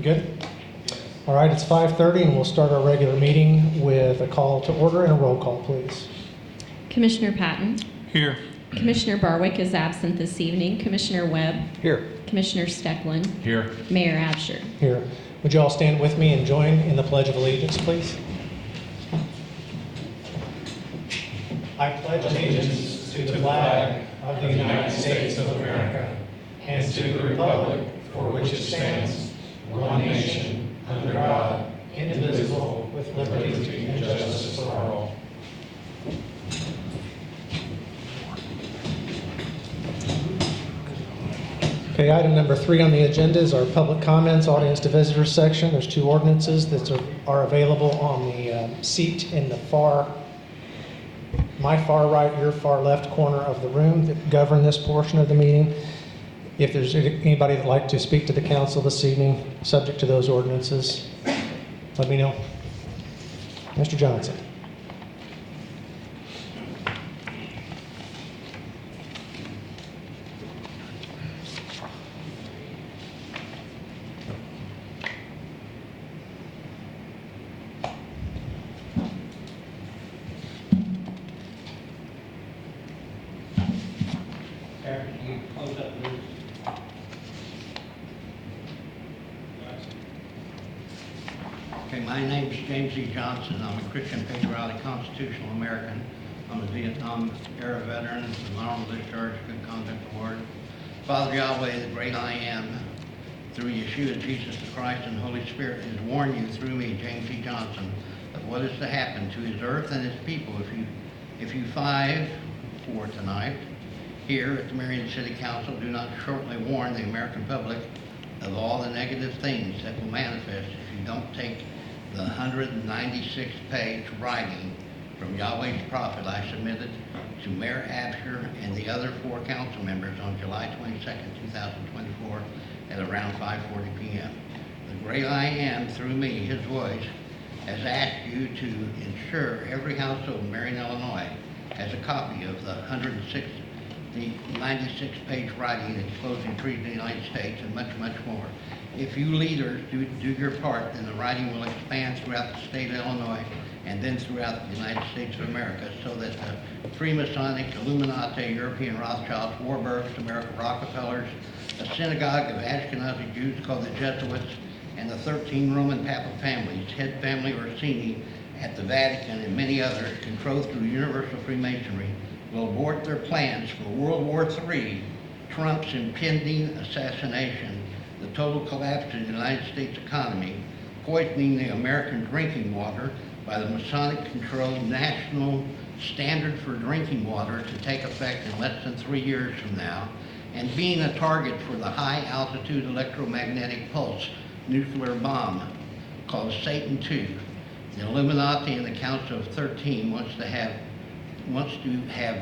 Good? All right, it's 5:30 and we'll start our regular meeting with a call to order and a roll call, please. Commissioner Patton. Here. Commissioner Barwick is absent this evening. Commissioner Webb. Here. Commissioner Stecklin. Here. Mayor Absher. Here. Would you all stand with me and join in the Pledge of Allegiance, please? I pledge allegiance to the flag of the United States of America and to the republic for which it stands, one nation, under God, indivisible, with liberty and justice for all. Okay, item number 3 on the agenda is our public comments, audience to visitors section. There's 2 ordinances that are available on the seat in the my far right, your far left corner of the room that govern this portion of the meeting. If there's anybody that'd like to speak to the council this evening, subject to those ordinances, let me know. Mr. Johnson. Okay, my name's James E. Johnson. I'm a Christian patriotic constitutional American. I'm a Vietnam-era veteran, an honorable discharge, good conduct award. Father Yahweh, the great I am, through Yeshua, Jesus the Christ, and Holy Spirit, has warned you through me, James E. Johnson, of what is to happen to his earth and his people if you 5 for tonight here at the Marion City Council do not shortly warn the American public of all the negative things that will manifest if you don't take the 196-page writing from Yahweh's prophet I submitted to Mayor Absher and the other 4 council members on July 22nd, 2024 at around 5:40 p.m. The great I am, through me, his voice, has asked you to ensure every household in Marion, Illinois has a copy of the 96-page writing exposing treason in the United States and much, much more. If you leaders do your part, then the writing will expand throughout the state of Illinois and then throughout the United States of America, so that the Freemasonic, Illuminati, European Rothschilds, Warburgs, American Rockefellers, a synagogue of Ashkenazi Jews called the Jesuits, and the 13 Roman Papal families, head family Orsini at the Vatican, and many others controlled through universal Freemasonry, will abort their plans for World War III, Trump's impending assassination, the total collapse of the United States economy, poisoning the American drinking water by the Masonic-controlled national standard for drinking water to take effect in less than 3 years from now, and being a target for the high-altitude electromagnetic pulse nuclear bomb called Satan II. The Illuminati and the Council of 13 wants to have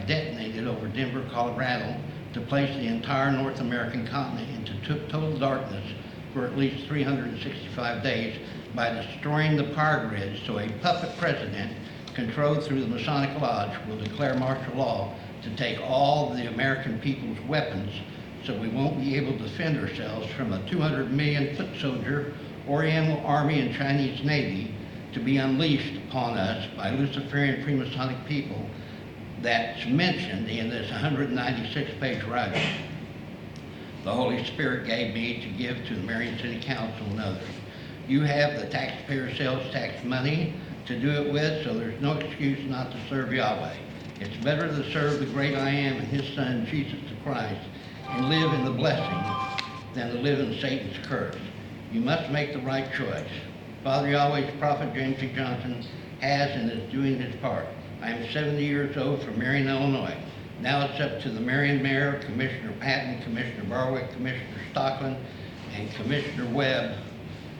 detonated over Denver, Colorado, to place the entire North American continent into total darkness for at least 365 days by destroying the power grid, so a puppet president controlled through the Masonic Lodge will declare martial law to take all the American people's weapons, so we won't be able to defend ourselves from a 200 million foot soldier, Oriental Army, and Chinese Navy to be unleashed upon us by Luciferian Freemasonic people that's mentioned in this 196-page writing the Holy Spirit gave me to give to the Marion City Council and others. You have the taxpayer sales tax money to do it with, so there's no excuse not to serve Yahweh. It's better to serve the great I am and his son, Jesus the Christ, and live in the blessing than to live in Satan's curse. You must make the right choice. Father Yahweh's prophet, James E. Johnson, has and is doing his part. I am 70 years old from Marion, Illinois. Now it's up to the Marion Mayor, Commissioner Patton, Commissioner Barwick, Commissioner Stocklin, and Commissioner Webb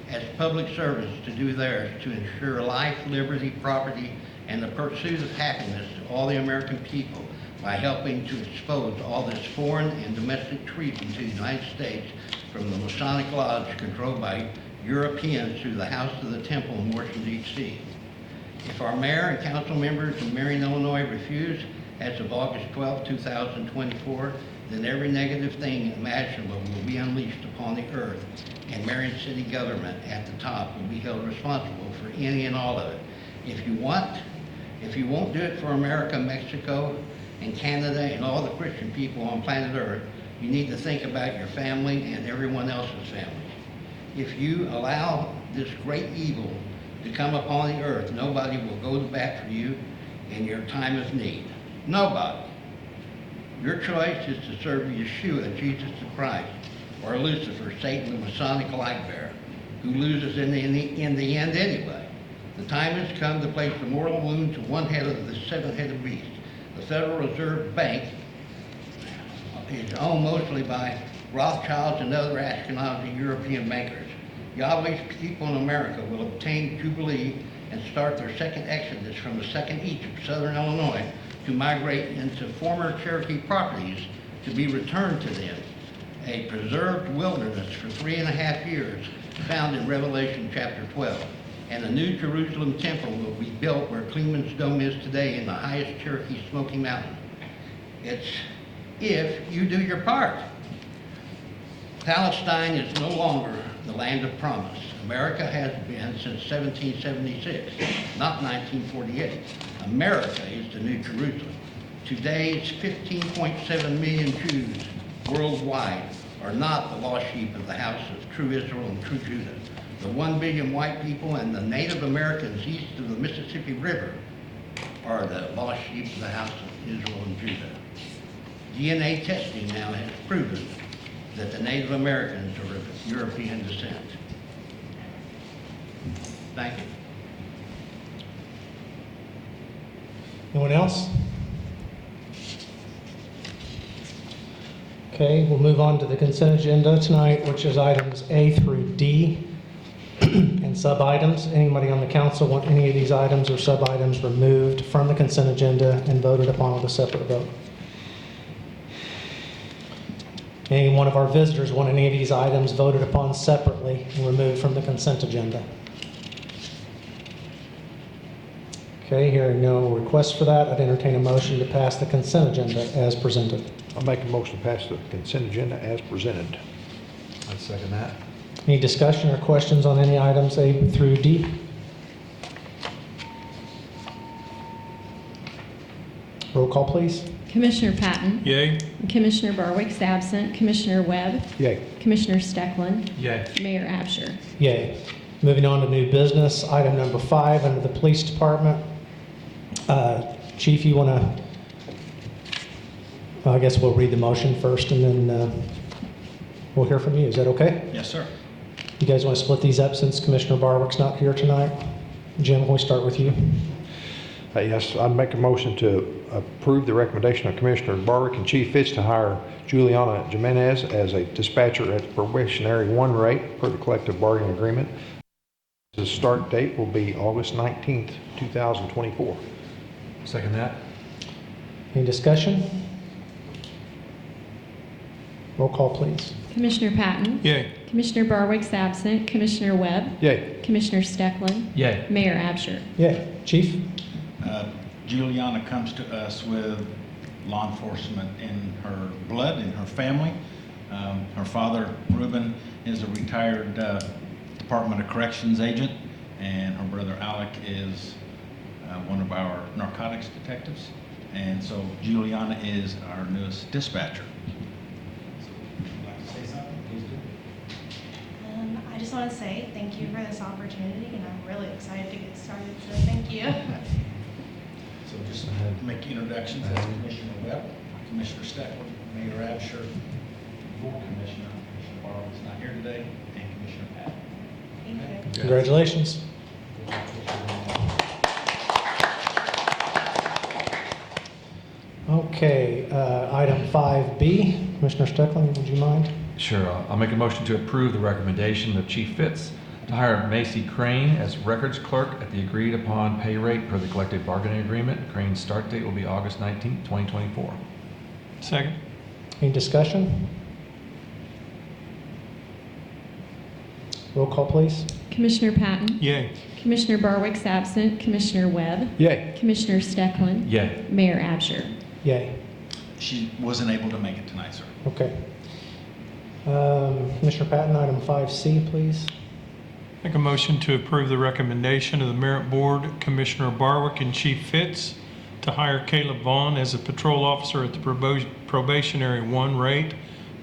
as public servants to do theirs to ensure life, liberty, property, and the pursuit of happiness to all the American people by helping to expose all this foreign and domestic treason to the United States from the Masonic Lodge controlled by Europeans through the House of the Temple in Washington, D.C. If our mayor and council members in Marion, Illinois refuse, as of August 12, 2024, then every negative thing imaginable will be unleashed upon the earth, and Marion City government at the top will be held responsible for any and all of it. If you won't do it for America, Mexico, and Canada, and all the Christian people on planet Earth, you need to think about your family and everyone else's families. If you allow this great evil to come upon the earth, nobody will go to bat for you in your time of need. Nobody. Your choice is to serve Yeshua, Jesus the Christ, or Lucifer, Satan, the Masonic light bearer, who loses in the end anyway. The time has come to place the mortal wound to one head of the seven-headed beast. The Federal Reserve Bank is owned mostly by Rothschilds and other Ashkenazi European bankers. Yahweh's people in America will obtain Jubilee and start their second exodus from the second Egypt, southern Illinois, to migrate into former Cherokee properties to be returned to them, a preserved wilderness for 3.5 years found in Revelation chapter 12. And a new Jerusalem temple will be built where Cleveland's Dome is today in the highest Cherokee Smoky Mountain. It's if you do your part. Palestine is no longer the land of promise. America has been since 1776, not 1948. America is the new Jerusalem. Today's 15.7 million Jews worldwide are not the lost sheep of the house of true Israel and true Judah. The 1 billion white people and the Native Americans east of the Mississippi River are the lost sheep of the house of Israel and Judah. DNA testing now has proven that the Native Americans are of European descent. Thank you. Anyone else? Okay, we'll move on to the consent agenda tonight, which is items A through D and sub-items. Anybody on the council want any of these items or sub-items removed from the consent agenda and voted upon with a separate vote? Any one of our visitors want any of these items voted upon separately and removed from the consent agenda? Okay, hearing no requests for that, I'd entertain a motion to pass the consent agenda as presented. I'll make a motion to pass the consent agenda as presented. I'd second that. Any discussion or questions on any items A through D? Roll call, please. Commissioner Patton. Yay. Commissioner Barwick's absent. Commissioner Webb. Yay. Commissioner Steckland. Yay. Mayor Absher. Yay. Moving on to new business, item number 5 under the police department. Chief, you want to, I guess we'll read the motion first and then we'll hear from you. Is that okay? Yes, sir. You guys want to split these up since Commissioner Barwick's not here tonight? Jim, we'll start with you. Yes, I'd make a motion to approve the recommendation of Commissioner Barwick and Chief Fitz to hire Juliana Jimenez as a dispatcher at the probationary 1 rate per the collective bargaining agreement. The start date will be August 19th, 2024. Second that. Any discussion? Roll call, please. Commissioner Patton. Yay. Commissioner Barwick's absent. Commissioner Webb. Yay. Commissioner Steckland. Yay. Mayor Absher. Yay. Chief? Juliana comes to us with law enforcement in her blood, in her family. Her father, Reuben, is a retired Department of Corrections agent, and her brother, Alec, is one of our narcotics detectives. And so Juliana is our newest dispatcher. So, would you like to say something? Please do. I just want to say thank you for this opportunity, and I'm really excited to get started, so thank you. So just make introductions as Commissioner Webb, Commissioner Steckland, Mayor Absher, Board Commissioner, Commissioner Barlow is not here today, and Commissioner Patton. Thank you. Congratulations. Okay, item 5B. Commissioner Steckland, would you mind? Sure. I'll make a motion to approve the recommendation of Chief Fitz to hire Macy Crane as records clerk at the agreed upon pay rate per the collective bargaining agreement. Crane's start date will be August 19th, 2024. Second. Any discussion? Roll call, please. Commissioner Patton. Yay. Commissioner Barwick's absent. Commissioner Webb. Yay. Commissioner Steckland. Yay. Mayor Absher. Yay. she wasn't able to make it tonight, sir. Okay. Commissioner Patton, item 5C, please. Make a motion to approve the recommendation of the Merit Board, Commissioner Barwick and Chief Fitz, to hire Caleb Vaughn as a patrol officer at the probationary 1 rate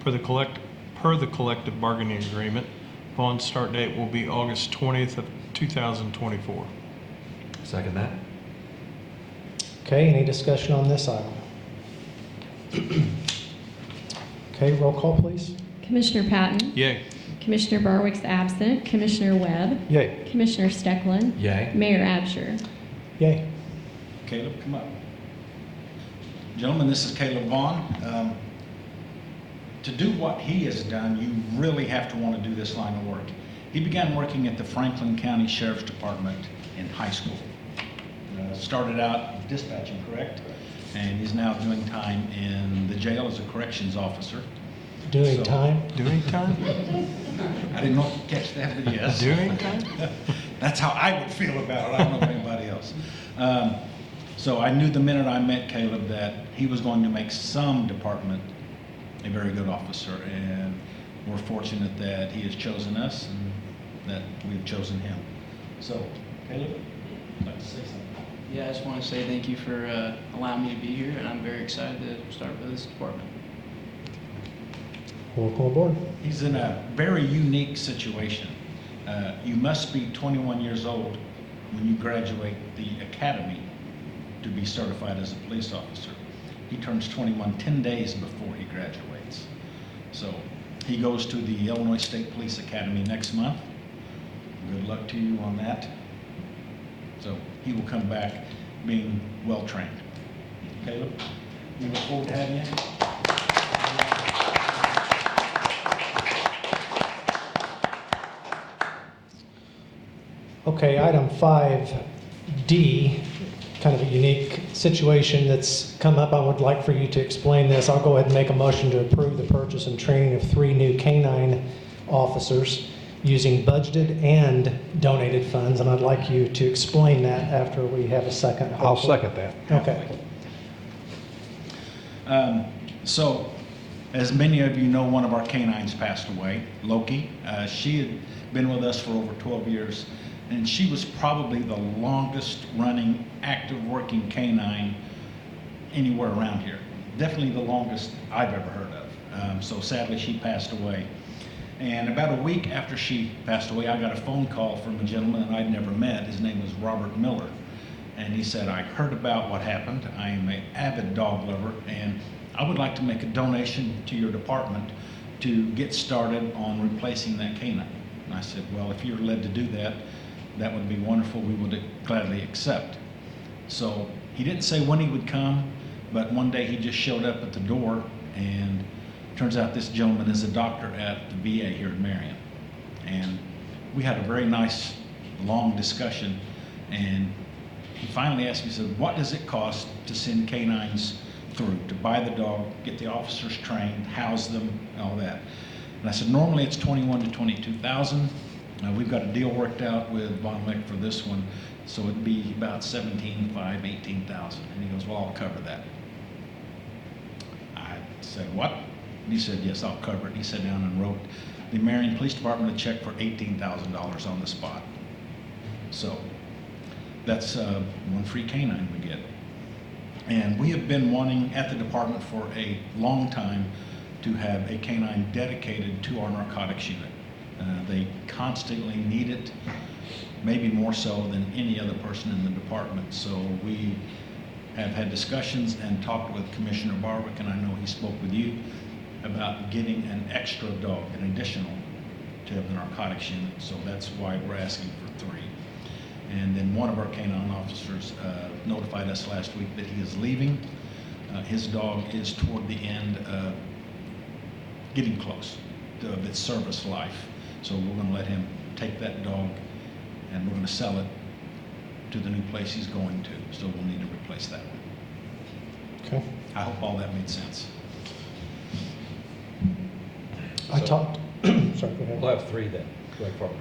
per the collective bargaining agreement. Vaughn's start date will be August 20th of 2024. Second that. Okay, any discussion on this item? Okay, roll call, please. Commissioner Patton? Yay. Commissioner Barwick's absent. Commissioner Webb? Yay. Commissioner Stecklin? Yay. Mayor Absher? Yay. Caleb, come up. Gentlemen, this is Caleb Vaughn. To do what he has done, you really have to want to do this line of work. He began working at the Franklin County Sheriff's Department in high school. Started out dispatching, correct? And he's now doing time in the jail as a corrections officer. Doing So- time? Doing time? I didn't know if you catch that, but yes. Doing time? That's how I would feel about it. I don't know about anybody else. So I knew the minute I met Caleb that he was going to make some department a very good officer, and we're fortunate that he has chosen us and that we've chosen him. So, Caleb, I'd like to say something. Yeah, I just want to say thank you for allowing me to be here, and I'm very excited to start with this department. Welcome aboard. He's in a very unique situation. You must be 21 years old when you graduate the academy to be certified as a police officer. He turns 21 10 days before he graduates. So he goes to the Illinois State Police Academy next month. Good luck to you on that. So he will come back being well trained. Caleb, we look forward to having you. Okay, item 5D, kind of a unique situation that's come up. I would like for you to explain this. I'll go ahead and make a motion to approve the purchase and training of 3 new canine officers using budgeted and donated funds, and I'd like you to explain that after we have a second. I'll second that. Okay. So, as many of you know, one of our canines passed away, Loki. She had been with us for over 12 years, and she was probably the longest running, active working canine anywhere around here. Definitely the longest I've ever heard of. So sadly, she passed away. And about a week after she passed away, I got a phone call from a gentleman that I'd never met. His name was Robert Miller. And he said, I heard about what happened. I am an avid dog lover, and I would like to make a donation to your department to get started on replacing that canine. And I said, well, if you're led to do that, that would be wonderful. We would gladly accept. So he didn't say when he would come, but one day he just showed up at the door, and turns out this gentleman is a doctor at the VA here in Marion. And we had a very nice, long discussion, and he finally asked me, he said, what does it cost to send canines through, to buy the dog, get the officers trained, house them, and all that? And I said, normally it's $21,000 to $22,000. We've got a deal worked out with Von Lick for this one, so it'd be about $17,500, $18,000. And he goes, well, I'll cover that. I said, what? And he said, yes, I'll cover it. He sat down and wrote the Marion Police Department a check for $18,000 on the spot. So that's one free canine we get. And we have been wanting at the department for a long time to have a canine dedicated to our narcotics unit. They constantly need it, maybe more so than any other person in the department. So we have had discussions and talked with Commissioner Barwick, and I know he spoke with you about getting an extra dog, an additional, to the narcotics unit. So that's why we're asking for 3. And then one of our canine officers notified us last week that he is leaving. His dog is toward the end of getting close to its service life. So we're going to let him take that dog, and we're going to sell it to the new place he's going to. So we'll need to replace that one. Okay. I hope all that made sense. I talked, sorry, go ahead. We'll have 3 then, correct, Barbara?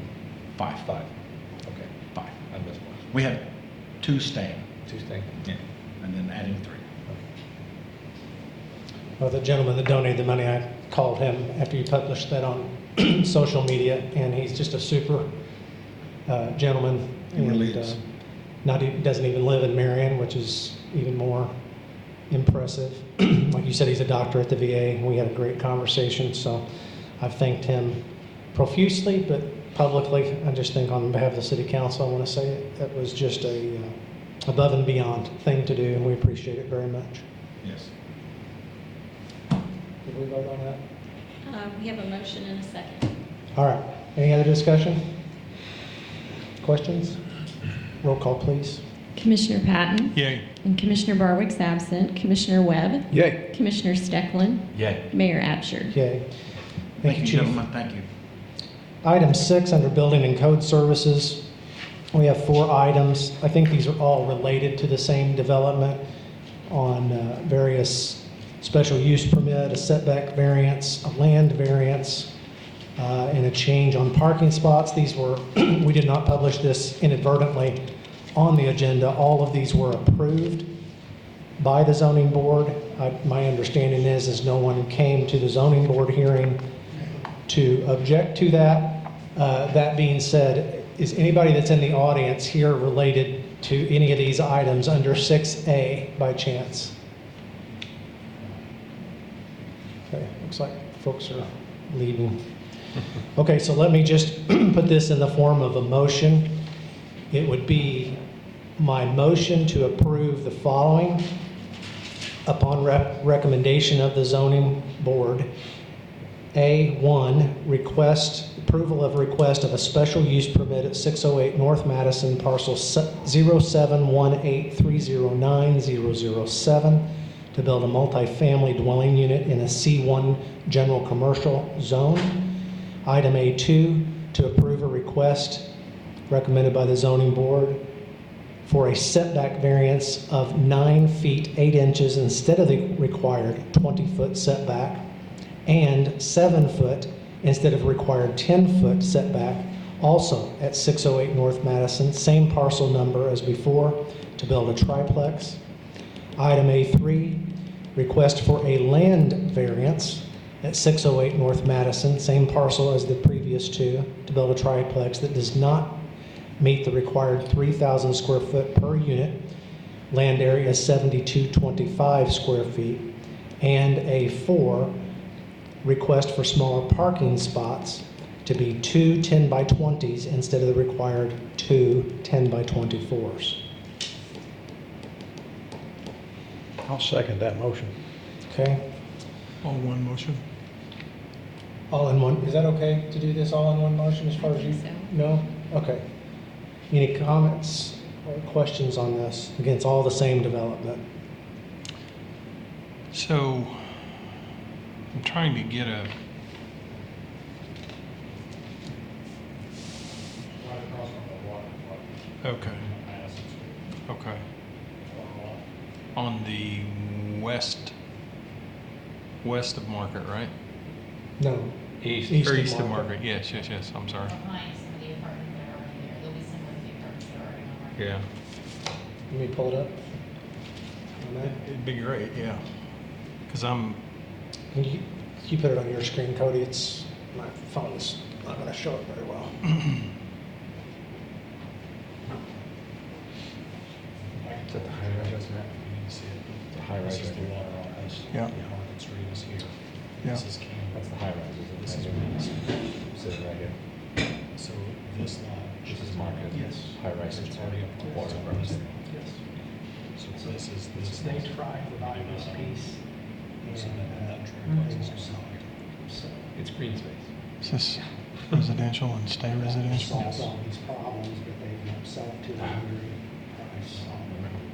5. 5. Okay, 5. I missed one. We have 2 staying. 2 staying. Yeah, and then adding 3. Well, the gentleman that donated the money, I called him after you published that on social media, and he's just a super gentleman. He really and, is. Doesn't even live in Marion, which is even more impressive. Like you said, he's a doctor at the VA. We had a great conversation, so I've thanked him profusely, but publicly, I just think on behalf of the city council, I want to say it was just a above and beyond thing to do, and we appreciate it very much. Yes. Did we vote on that? We have a motion and a second. All right. Any other discussion? Questions? Roll call, please. Commissioner Patton? Yay. And Commissioner Barwick's absent. Commissioner Webb? Yay. Commissioner Steckland? Yay. Mayor Absher? Okay. Thank you, Chief. gentlemen. Thank you. Item 6, under Building and Code Services, we have 4 items. I think these are all related to the same development on various special use permit, a setback variance, a land variance, and a change on parking spots. These were, we did not publish this inadvertently on the agenda. All of these were approved by the zoning board. My understanding is no one came to the zoning board hearing to object to that. That being said, is anybody that's in the audience here related to any of these items under 6A by chance? Okay, looks like folks are leaving. Okay, so let me just put this in the form of a motion. It would be my motion to approve the following upon recommendation of the zoning board. A1, approval of request of a special use permit at 608 North Madison, parcel 0718309007 to build a multifamily dwelling unit in a C1 general commercial zone. Item A2, to approve a request recommended by the zoning board for a setback variance of 9 feet 8 inches instead of the required 20-foot setback, and 7 foot instead of required 10-foot setback, also at 608 North Madison, same parcel number as before, to build a triplex. Item A3, request for a land variance at 608 North Madison, same parcel as the previous two, to build a triplex that does not meet the required 3,000 square foot per unit, land area 7,225 square feet, and A4, request for smaller parking spots to be 2 10 by 20s instead of the required 2 10 by 24s. I'll second that motion. Okay? All one motion? All in one, is that okay to do this all in one motion as far as you? I think so. No? Okay. Any comments or questions on this? Again, it's all the same development. So, I'm trying to get a, okay. Okay. On the west of Market, right? No. East. East Or of east of Market. Market, yes, I'm sorry. Behind some of the apartments that are already there. They'll be similar to the apartments that are already on market. Yeah. Let me pull it up. On that. It'd be great, yeah. Because I'm, Can you put it on your screen, Cody? It's, my phone's not going to show it very well. Is that the high rise, Matt? The high rise. This is the water office. Yeah. The Harlan Street is here. Yeah. This is Campbell. That's the high rise, This is isn't it? Mason. Sitting right here. So this lot. This is Market. Yes. High rise. It's already up to Water water. rise. Yes. So this is this. They tried to buy this piece. So And, that triplex is solid. so It's green space. is this residential and stay residential? solves all these problems, but they won't sell it to the very price.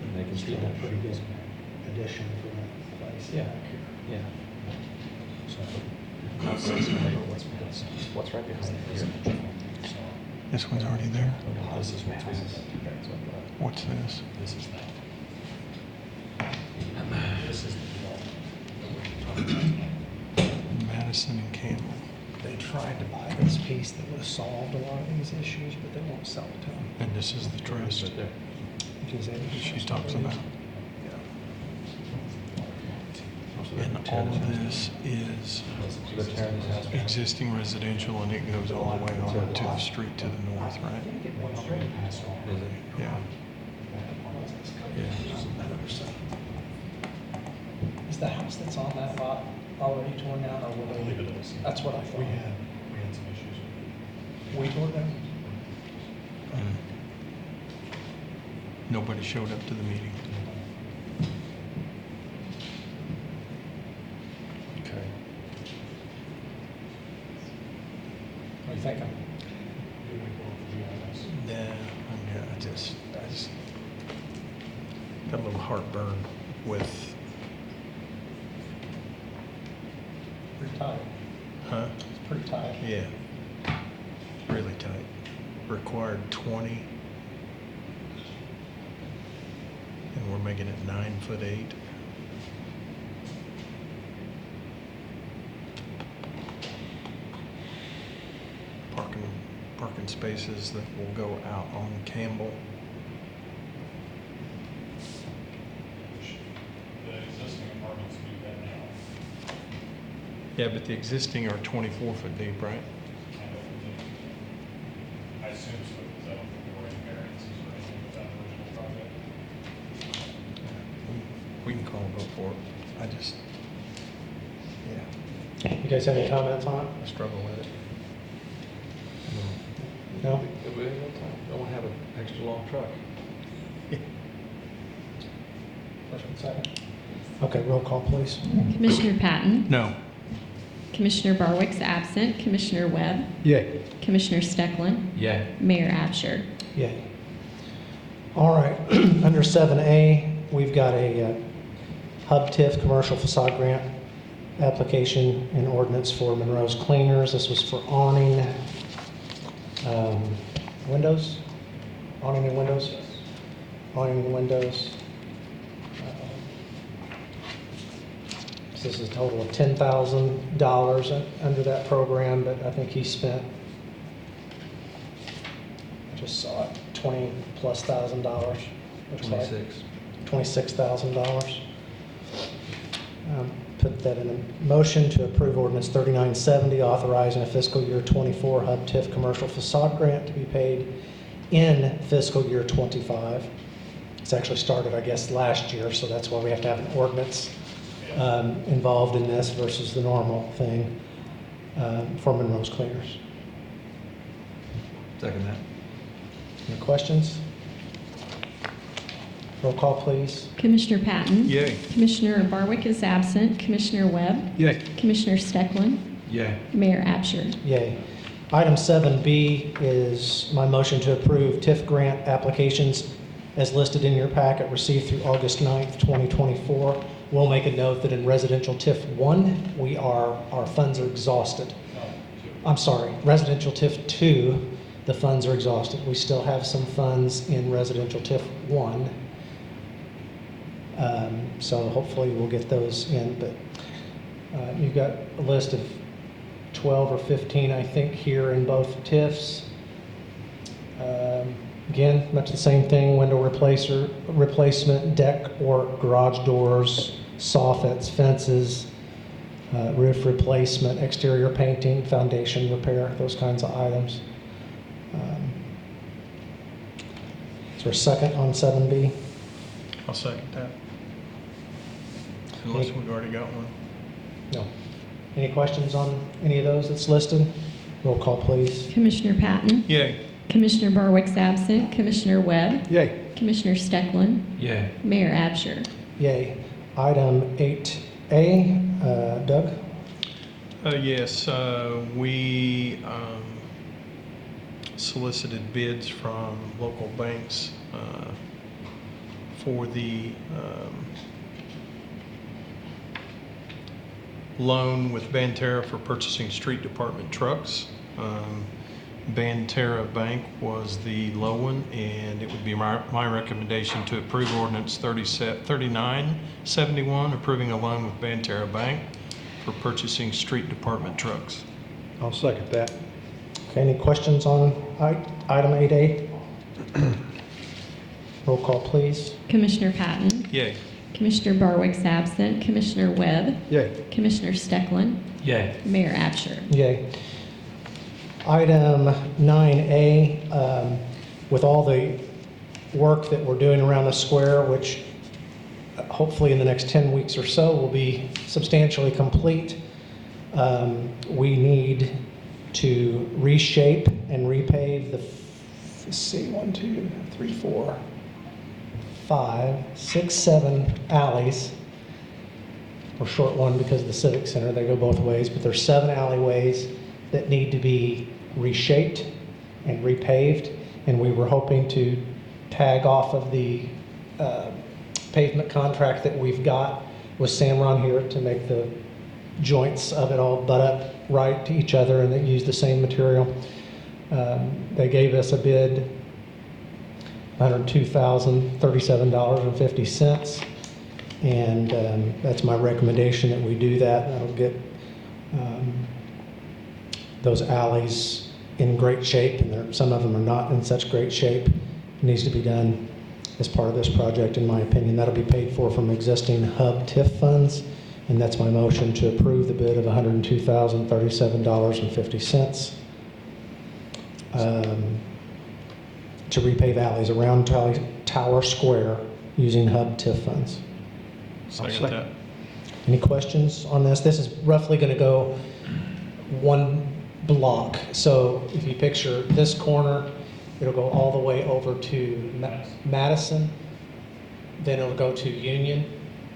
And they can see Still a that. pretty good addition for that place. Yeah. Yeah. So What's right behind it here? This one's already there? this is what's That's what, What's this? this is that. This is the development. Madison and Campbell. They tried to buy this piece that would have solved a lot of these issues, but they won't sell it to them. And this is the trust right there. Because they- she talks about. And all of this is So they're tearing this house down. existing residential, and it goes all the way on to the street to the north, right? Is it? Yeah. Yeah. Is the house that's on that lot already torn down, or will they? That's what I thought. We had some issues. We tore it down? And nobody showed up to the meeting. Okay. What are you thinking? I just got a little heartburn with, Pretty tight. huh? It's pretty tight. Yeah, really tight. Required 20, and we're making it 9'8". Parking spaces that will go out on Campbell. The existing apartments do that now. Yeah, but the existing are 24 foot deep, right? I assume so, because I don't think there were any variances or anything with that original project. We can call a vote for it. I just, yeah, You guys have any comments on it? I struggle with it. No? We don't want to have an extra long truck. First and second. Okay, roll call, please. Commissioner Patton? No. Commissioner Barwick's absent. Commissioner Webb? Yay. Commissioner Steckland? Yay. Mayor Absher? Yay. All right, under 7A, we've got a Hub TIF commercial facade grant application and ordinance for Monroe's Cleaners. This was for awning windows, awning and windows, awning and windows. So this is a total of $10,000 under that program, but I think he spent, I just saw it, $20,000+. Looks like. 26. $26,000. Put that in a motion to approve ordinance 3970, authorizing a fiscal year 24 Hub TIF commercial facade grant to be paid in fiscal year 25. It's actually started, I guess, last year, so that's why we have to have an ordinance involved in this versus the normal thing for Monroe's Cleaners. Second that. Any questions? Roll call, please. Commissioner Patton? Yay. Commissioner Barwick is absent. Commissioner Webb? Yay. Commissioner Steckland? Yay. Mayor Absher? Yay. Item 7B is my motion to approve TIF grant applications as listed in your packet received through August 9th, 2024. We'll make a note that in residential TIF 1, our funds are exhausted. I'm sorry, residential TIF 2, the funds are exhausted. We still have some funds in residential TIF 1. So hopefully we'll get those in, but you've got a list of 12 or 15, I think, here in both TIFs. Again, much the same thing, window replacement, deck or garage doors, soffits, fences, roof replacement, exterior painting, foundation repair, those kinds of items. Is there a second on 7B? I'll second that. Unless we've already got one. No. Any questions on any of those that's listed? Roll call, please. Commissioner Patton? Yay. Commissioner Barwick's absent. Commissioner Webb? Yay. Commissioner Steckland? Yay. Mayor Absher? Yay. Item 8A, Doug? Yes, we solicited bids from local banks for the loan with Banterra for purchasing street department trucks. Banterra Bank was the low one, and it would be my recommendation to approve ordinance 3971, approving a loan with Banterra Bank for purchasing street department trucks. I'll second that. Okay, any questions on item 8A? Roll call, please. Commissioner Patton? Yay. Commissioner Barwick's absent. Commissioner Webb? Yay. Commissioner Stecklin? Yay. Mayor Absher? Yay. Item 9A, with all the work that we're doing around the square, which hopefully in the next 10 weeks or so will be substantially complete, we need to reshape and repave the, let's see, 1, 2, 3, 4, 5, 6, 7 alleys. We're short one because of the Civic Center, they go both ways, but there's 7 alleyways that need to be reshaped and repaved, and we were hoping to tag off of the pavement contract that we've got with Samron here to make the joints of it all butt up right to each other and they use the same material. They gave us a bid, $102,037.50, and that's my recommendation that we do that. That'll get those alleys in great shape, and some of them are not in such great shape. It needs to be done as part of this project, in my opinion. That'll be paid for from existing hub TIF funds, and that's my motion to approve the bid of $102,037.50 to repave alleys around Tower Square using hub TIF funds. Second that. Any questions on this? This is roughly going to go one block. So if you picture this corner, it'll go all the way over to Madison, then it'll go to Union.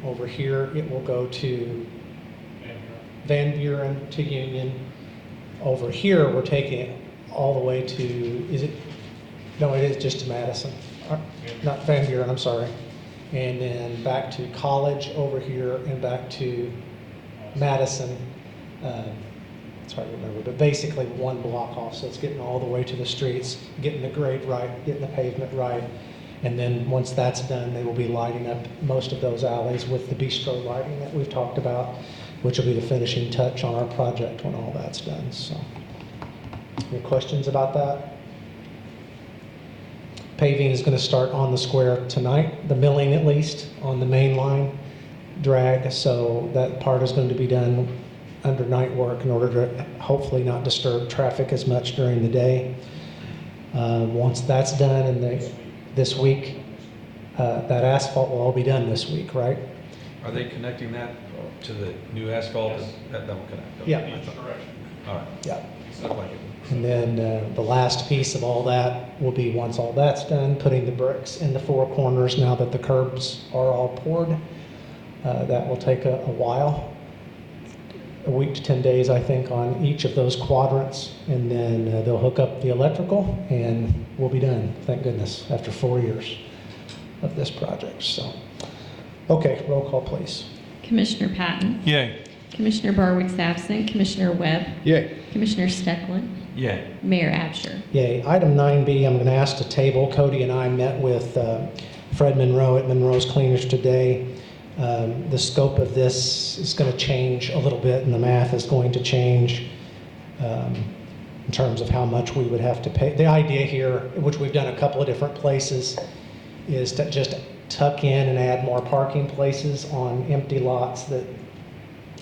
Over here, it will go to Van Buren to Union. Over here, we're taking it all the way to, is it? No, it is just to Madison. Not Van Buren, I'm sorry. And then back to College over here and back to Madison. It's hard to remember, but basically one block off. So it's getting all the way to the streets, getting the grade right, getting the pavement right. And then once that's done, they will be lighting up most of those alleys with the bistro lighting that we've talked about, which will be the finishing touch on our project when all that's done. So, any questions about that? Paving is going to start on the square tonight, the milling at least, on the main line drag. So that part is going to be done under night work in order to hopefully not disturb traffic as much during the day. Once that's done and this week, that asphalt will all be done this week, right? Are they connecting that to the new asphalt? That will connect? Okay. Yeah. All right. Yeah. Looked like it. And then the last piece of all that will be, once all that's done, putting the bricks in the 4 corners now that the curbs are all poured. That will take a while, a week to 10 days, I think, on each of those quadrants. And then they'll hook up the electrical and we'll be done, thank goodness, after 4 years of this project. So, okay, roll call, please. Commissioner Patton? Yay. Commissioner Barwick's absent. Commissioner Webb? Yay. Commissioner Stecklin? Yay. Mayor Absher? Yay. Item 9B, I'm going to ask to table. Cody and I met with Fred Monroe at Monroe's Cleaners today. The scope of this is going to change a little bit, and the math is going to change in terms of how much we would have to pay. The idea here, which we've done a couple of different places, is to just tuck in and add more parking places on empty lots that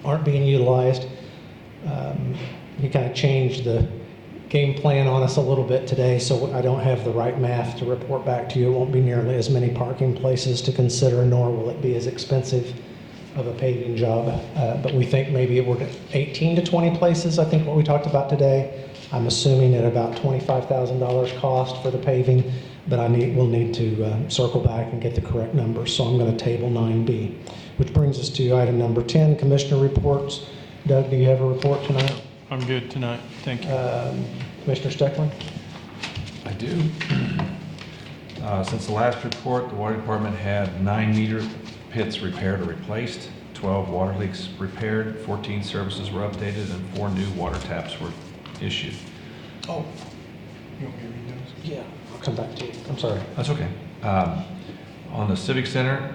aren't being utilized. He kind of changed the game plan on us a little bit today, so I don't have the right math to report back to you. It won't be nearly as many parking places to consider, nor will it be as expensive of a paving job. But we think maybe we're at 18 to 20 places, I think what we talked about today. I'm assuming at about $25,000 cost for the paving, but we'll need to circle back and get the correct numbers. So I'm going to table 9B, which brings us to item number 10, Commissioner reports. Doug, do you have a report tonight? I'm good tonight. Thank you. Commissioner Stecklin? I do. Since the last report, the water department had 9 meter pits repaired or replaced, 12 water leaks repaired, 14 services were updated, and 4 new water taps were issued. Oh. You want me to read those? Yeah, I'll come back to you. I'm sorry. That's okay. On the Civic Center,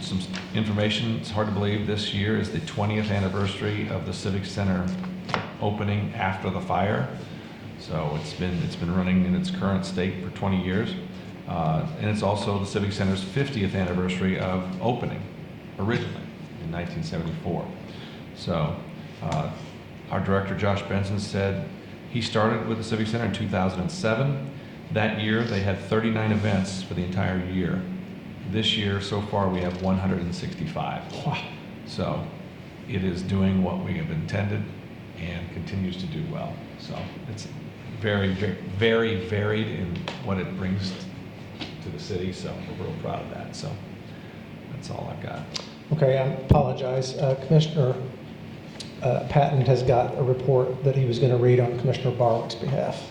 some information. It's hard to believe this year is the 20th anniversary of the Civic Center opening after the fire. So it's been running in its current state for 20 years. And it's also the Civic Center's 50th anniversary of opening, originally, in 1974. So our director, Josh Benson, said he started with the Civic Center in 2007. That year, they had 39 events for the entire year. This year, so far, we have 165. Wow. So it is doing what we have intended and continues to do well. So it's very, very, very varied in what it brings to the city. So we're real proud of that. So that's all I've got. Okay, I apologize. Commissioner Patton has got a report that he was going to read on Commissioner Barwick's behalf.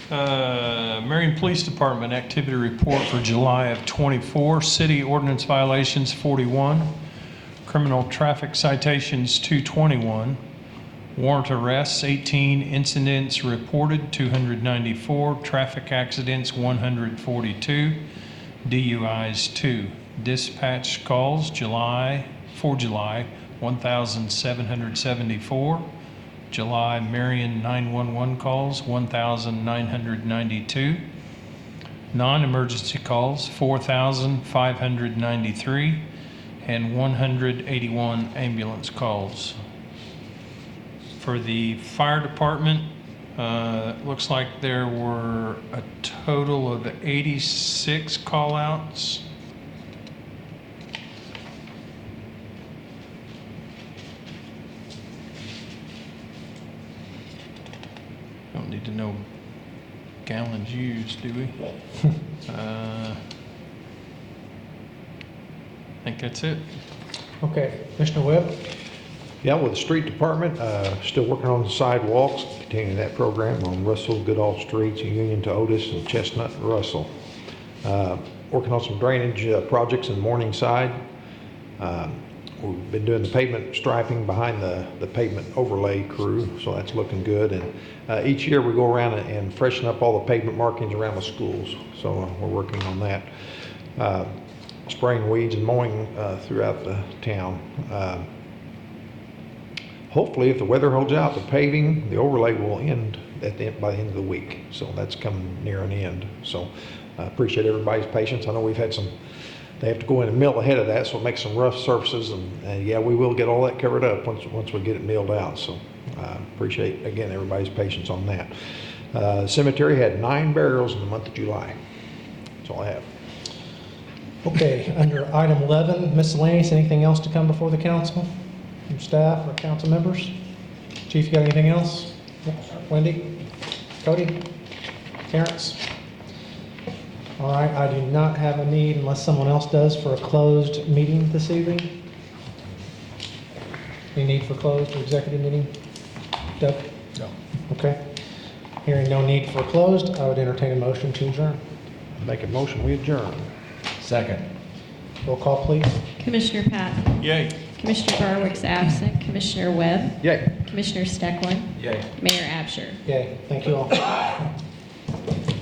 Marion Police Department activity report for July of '24. City ordinance violations 41. Criminal traffic citations 221. Warrant arrests 18. Incidents reported 294. Traffic accidents 142. DUIs 2. Dispatch calls for July 1,774. July Marion 911 calls 1,992. Non-emergency calls 4,593 and 181 ambulance calls. For the fire department, looks like there were a total of 86 call-outs. Don't need to know gallons used, do we? I think that's it. Okay, Commissioner Webb? Yeah, with the street department, still working on the sidewalks, continuing that program on Russell, Goodall Streets, Union to Otis, and Chestnut and Russell. Working on some drainage projects in Morningside. We've been doing the pavement striping behind the pavement overlay crew, so that's looking good. And each year we go around and freshen up all the pavement markings around the schools, so we're working on that. Spraying weeds and mowing throughout the town. Hopefully, if the weather holds out, the paving, the overlay will end by the end of the week. So that's coming near an end. So I appreciate everybody's patience. I know we've had they have to go in and mill ahead of that, so it makes some rough surfaces. And yeah, we will get all that covered up once we get it milled out. So I appreciate, again, everybody's patience on that. Cemetery had 9 burials in the month of July. That's all I have. Okay, under item 11, miscellaneous, anything else to come before the council? From staff or council members? Chief, you got anything else? Wendy? Cody? Terrence? All right, I do not have a need unless someone else does for a closed meeting this evening. Any need for closed or executive meeting? Doug? No. Okay. Hearing no need for closed, I would entertain a motion to adjourn. Make a motion, we adjourn. Second. Roll call, please. Commissioner Patton? Yay. Commissioner Barwick's absent. Commissioner Webb? Yay. Commissioner Stecklin? Yay. Mayor Absher? Yay. Thank you all.